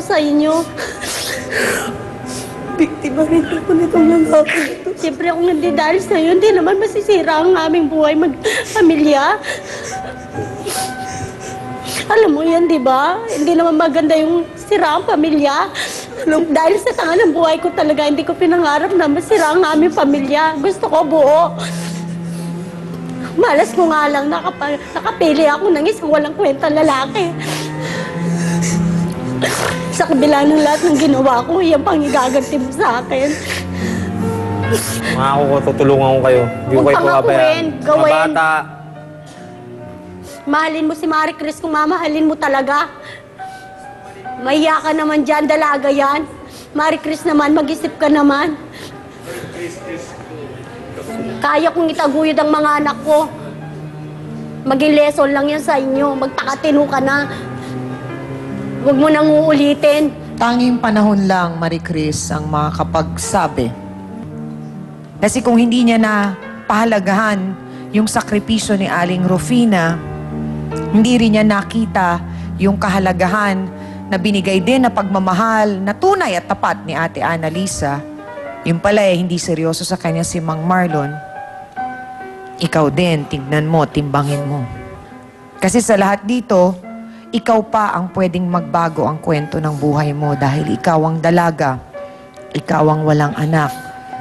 sa inyo. Biktima rin ako nitong lalaki ito. Siyempre kung hindi dahil sa'yo, hindi naman masisira ang aming buhay magpamilya. Alam mo yan, di ba? Hindi naman maganda yung sira ang pamilya. Dahil sa tanga ng buhay ko talaga, hindi ko pinangarap na masira ang aming pamilya. Gusto ko buo. Malas ko nga lang, nakapili ako ng isang walang kwenta lalaki. Sa kabila ng lahat ng ginawa ko, yan pang igaganti mo sa akin. Mga ako, tutulungan ko kayo. Hindi ko kayo pababayaan. Gawin. Mga bata. Mahalin mo si Marie Chris kung mamahalin mo talaga. Mahiya ka naman dyan, dalaga yan. Marie Chris naman, mag-isip ka naman. Kaya kong itaguyod ang mga anak ko. Maging lesson lang yan sa inyo. Magpakatino ka na. Huwag mo nang uulitin. Tanging panahon lang, Marie Chris, ang makakapagsabi. Kasi kung hindi niya na pahalagahan yung sakripisyo ni Aling Rufina, hindi rin niya nakita yung kahalagahan na binigay din na pagmamahal na tunay at tapat ni Ate Annalisa. Yung pala hindi seryoso sa kanya si Mang Marlon. Ikaw din, tignan mo, timbangin mo. Kasi sa lahat dito, ikaw pa ang pwedeng magbago ang kwento ng buhay mo dahil ikaw ang dalaga, ikaw ang walang anak.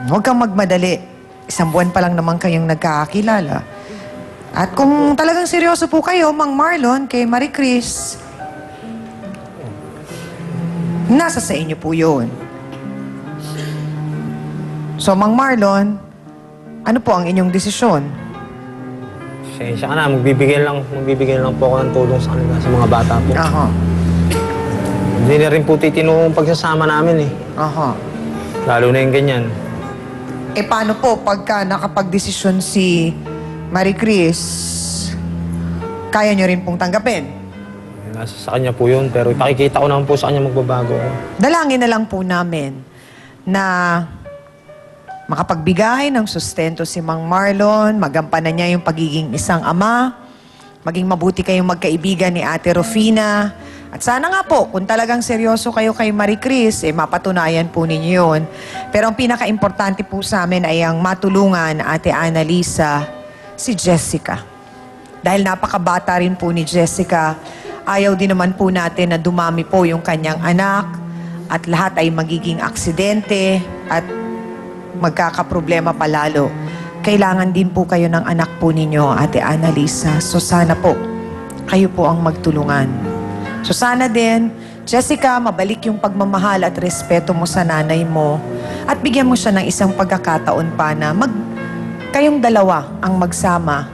Huwag kang magmadali. 1 buwan pa lang naman kayong nagkakakilala. At kung talagang seryoso po kayo, Mang Marlon, kay Marie Chris, nasa sa inyo po yun. So, Mang Marlon, ano po ang inyong desisyon? Sensya ka na, magbibigay lang po ako ng tulong sa kanila, sa mga bata po. Aha. Hindi na rin po titino ang pagsasama namin eh. Aha. Lalo na yung ganyan. Eh, paano po pagka nakapag-desisyon si Marie Chris, kaya nyo rin pong tanggapin? Nasa sa kanya po yun, pero ipakikita ko naman po sa kanya magbabago ako. Dalangin na lang po namin na makapagbigay ng sustento si Mang Marlon, magampanan niya yung pagiging isang ama, maging mabuti kayong magkaibigan ni Ate Rufina. At sana nga po, kung talagang seryoso kayo kay Marie Chris, mapatunayan po ninyo yun. Pero ang pinaka-importante po sa amin ay ang matulungan Ate Annalisa, si Jessica. Dahil napakabata rin po ni Jessica, ayaw din naman po natin na dumami po yung kanyang anak at lahat ay magiging aksidente at magkakaproblema palalo. Kailangan din po kayo ng anak po ninyo, Ate Annalisa. So sana po, kayo po ang magtulungan. So sana din, Jessica, mabalik yung pagmamahal at respeto mo sa nanay mo at bigyan mo siya ng isang pagkakataon pa na kayong dalawa ang magsama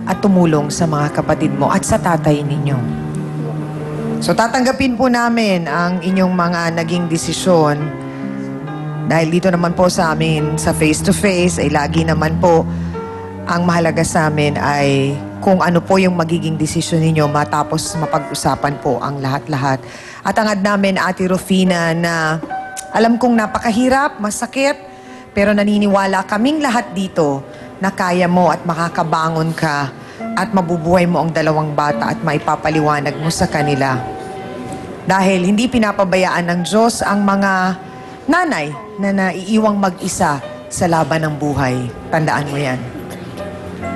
at tumulong sa mga kapatid mo at sa tatay ninyo. So tatanggapin po namin ang inyong mga naging desisyon dahil dito naman po sa amin sa face-to-face ay lagi naman po ang mahalaga sa amin ay kung ano po yung magiging desisyon ninyo matapos mapag-usapan po ang lahat-lahat. At hangad namin, Ate Rufina, na alam kong napakahirap, masakit, pero naniniwala kaming lahat dito na kaya mo at makakabangon ka at mabubuhay mo ang 2 bata at maipapaliwanag mo sa kanila. Dahil hindi pinapabayaan ng Diyos ang mga nanay na naiiwang mag-isa sa laban ng buhay. Tandaan mo yan.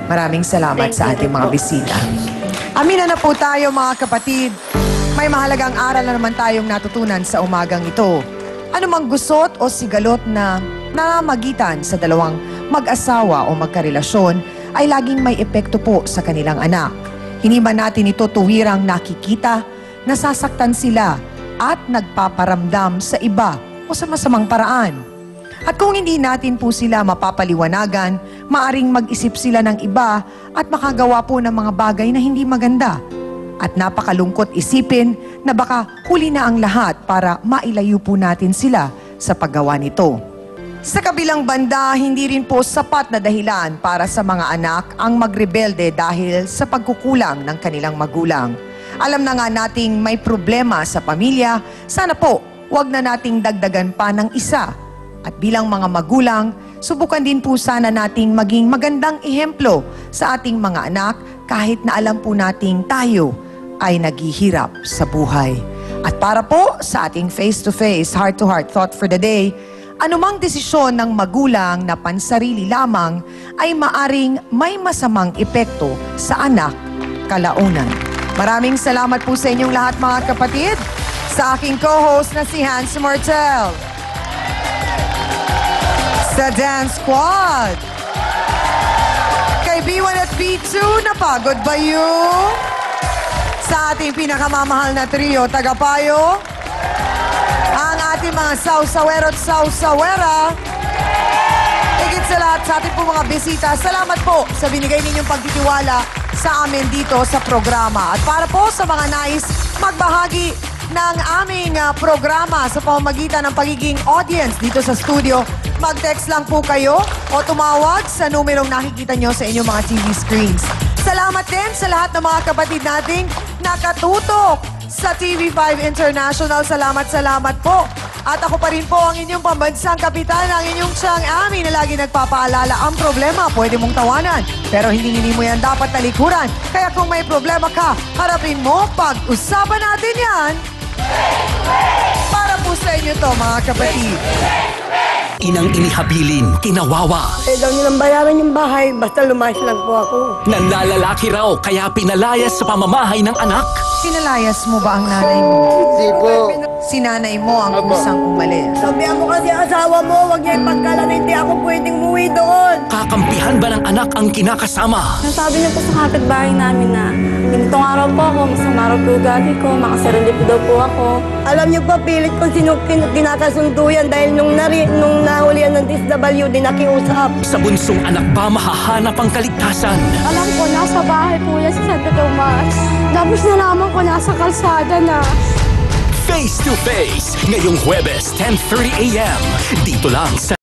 Maraming salamat sa ating mga bisita. Amina na po tayo mga kapatid. May mahalagang aral na naman tayong natutunan sa umagang ito. Ano mang gusot o sigalot na namamagitan sa 2 mag-asawa o magkarelasyon ay laging may epekto po sa kanilang anak. Hindi man natin ito tuwirang nakikita, nasasaktan sila at nagpaparamdam sa iba o sa masamang paraan. At kung hindi natin po sila mapapaliwanagan, maaring mag-isip sila ng iba at makagawa po ng mga bagay na hindi maganda. At napakalungkot isipin na baka huli na ang lahat para mailayo po natin sila sa paggawa nito. Sa kabilang banda, hindi rin po sapat na dahilan para sa mga anak ang magrebelde dahil sa pagkukulang ng kanilang magulang. Alam na nga nating may problema sa pamilya, sana po wag na nating dagdagan pa ng isa. At bilang mga magulang, subukan din po sana nating maging magandang ehemplo sa ating mga anak kahit na alam po nating tayo ay naghihirap sa buhay. At para po sa ating face-to-face, heart-to-heart thought for the day, anumang desisyon ng magulang na pansarili lamang ay maaring may masamang epekto sa anak kalaunan. Maraming salamat po sa inyong lahat mga kapatid. Sa aking co-host na si Hans Martel. Sa Dance Squad. Kay B1 at B2, napagod ba you? Sa ating pinakamamahal na trio, tagapayo, ang ating mga sausawero at sausawera. Higit sa lahat sa ating po mga bisita, salamat po sa binigay ninyong pagtitiwala sa amin dito sa programa. At para po sa mga nais magbahagi ng aming programa sa pamamagitan ng pagiging audience dito sa studio, mag-text lang po kayo o tumawag sa numerong nakikita nyo sa inyong mga TV screens. Salamat din sa lahat ng mga kapatid nating nakatutok sa TV5 International. Salamat po. At ako pa rin po ang inyong pambansang kapitan, ang inyong Chang Ami na lagi nagpapaalala, ang problema pwede mong tawanan, pero hindi mo yan dapat talikuran. Kaya kung may problema ka, harapin mo, pag-usapan natin yan. Para po sa inyo to mga kapatid. Inang inihabilin, kinawawa. Daw nilang bayaran yung bahay, basta lumayas lang po ako. Nanlalalaki raw, kaya pinalayas sa pamamahay ng anak. Pinalayas mo ba ang nanay mo? Hindi po. Si nanay mo ang kusang umalis. Sabihan mo kasi ang asawa mo, huwag niya ipagkala na hindi ako pwedeng umuwi doon. Kakampihan ba ng anak ang kinakasama? Nasabi niya po sa kapitbahay namin na ganitong araw po ako, masama raw po ugali ko, makasarili po daw po ako. Alam niyo pa, pilit kung sino kinakasundo yan dahil nung nahulihan ng DSWD nakiusap. Sa bunsong anak ba mahahanap ang kaligtasan? Alam ko, nasa bahay po yan sa Santo Tomas. Tapos nalaman ko, nasa kalsada na. Face to Face, ngayong Huwebes, 10:30 a.m. Dito lang sa